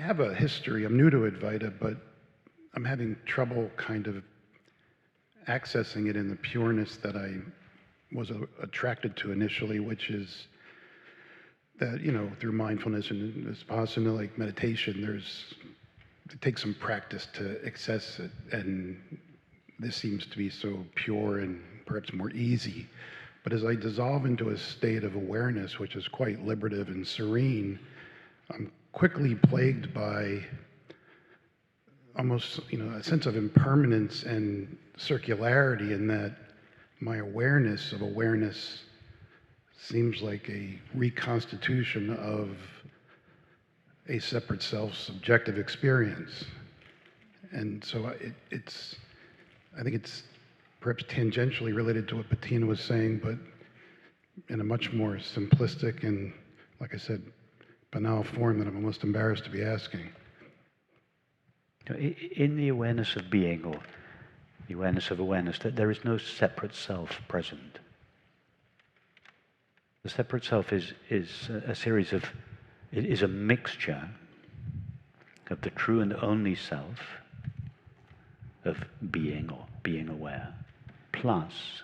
have a history. I'm new to Advaita, but I'm having trouble kind of accessing it in the pureness that I was attracted to initially, which is that, through mindfulness and vipassana, like meditation, it takes some practice to access it. And this seems to be so pure and perhaps more easy. But as I dissolve into a state of awareness, which is quite liberative and serene, I'm quickly plagued by almost, a sense of impermanence and circularity, in that my awareness of awareness seems like a reconstitution of a separate self-subjective experience. And so I think it's perhaps tangentially related to what Bettina was saying, but in a much more simplistic and, like I said, banal form that I'm almost embarrassed to be asking. In the awareness of being, or the awareness of awareness, that there is no separate self present. The separate self is a mixture of the true and only self of being or being aware, plus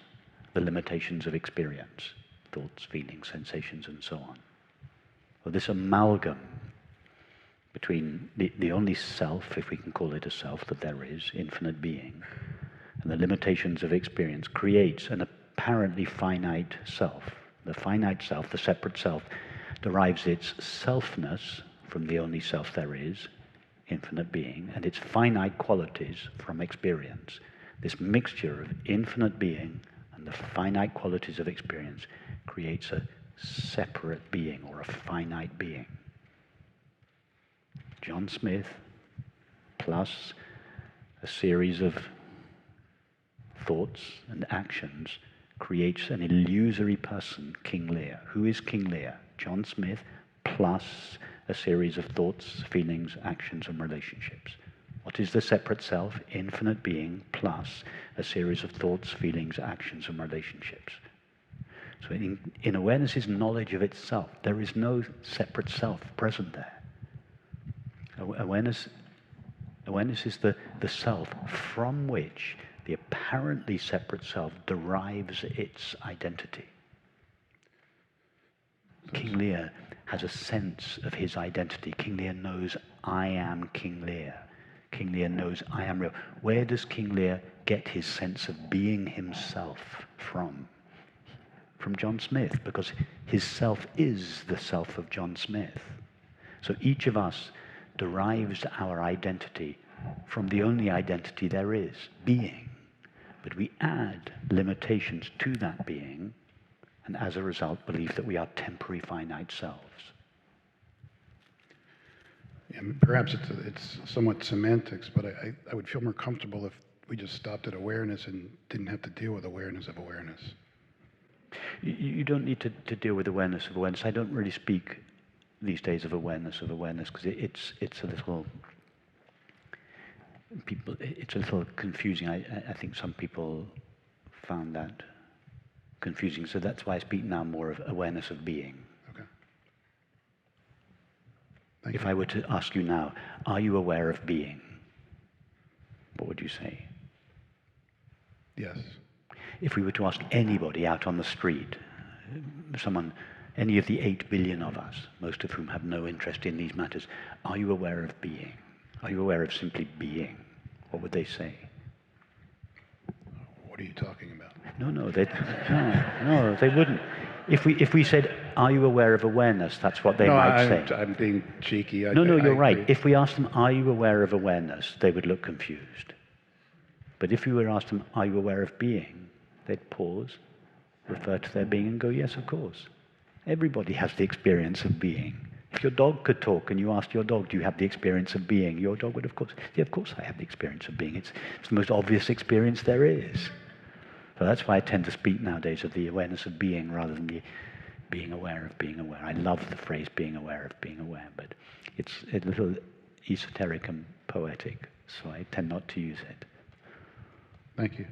the limitations of experience, thoughts, feelings, sensations, and so on. Or this amalgam between the only self, if we can call it a self, that there is, infinite being, and the limitations of experience creates an apparently finite self. The finite self, the separate self, derives its selfness from the only self there is, infinite being, and its finite qualities from experience. This mixture of infinite being and the finite qualities of experience creates a separate being, or a finite being. John Smith plus a series of thoughts and actions creates an illusory person, King Lear. Who is King Lear? John Smith plus a series of thoughts, feelings, actions, and relationships. What is the separate self? Infinite being plus a series of thoughts, feelings, actions, and relationships. So in awareness is knowledge of itself. There is no separate self present there. Awareness is the self from which the apparently separate self derives its identity. King Lear has a sense of his identity. King Lear knows, I am King Lear. King Lear knows, I am real. Where does King Lear get his sense of being himself from? From John Smith, because his self is the self of John Smith. So each of us derives our identity from the only identity there is, being. But we add limitations to that being, and as a result believe that we are temporary finite selves. Yeah, perhaps it's somewhat semantics, but I would feel more comfortable if we just stopped at awareness and didn't have to deal with awareness of awareness. You don't need to deal with awareness of awareness. I don't really speak these days of awareness, because it's a little confusing. I think some people found that confusing, so that's why I speak now more of awareness of being. Okay. Thank If you. I were to ask you now, are you aware of being? What would you say? Yes. If we were to ask anybody out on the street, any of the 8 billion of us, most of whom have no interest in these matters, are you aware of being? Are you aware of simply being? What would they say? What are you talking about? No, they wouldn't. If we said, are you aware of awareness, that's what they might say. I'm being cheeky. You're right. If we asked them, are you aware of awareness, they would look confused. But if we were asked them, are you aware of being, they'd pause, refer to their being, and go, yes, of course. Everybody has the experience of being. If your dog could talk and you asked your dog, do you have the experience of being? Your dog would, of course, yeah, of course I have the experience of being. It's the most obvious experience there is. So that's why I tend to speak nowadays of the awareness of being rather than the being aware of being aware. I love the phrase being aware of being aware, but it's a little esoteric and poetic, so I tend not to use it. Thank you.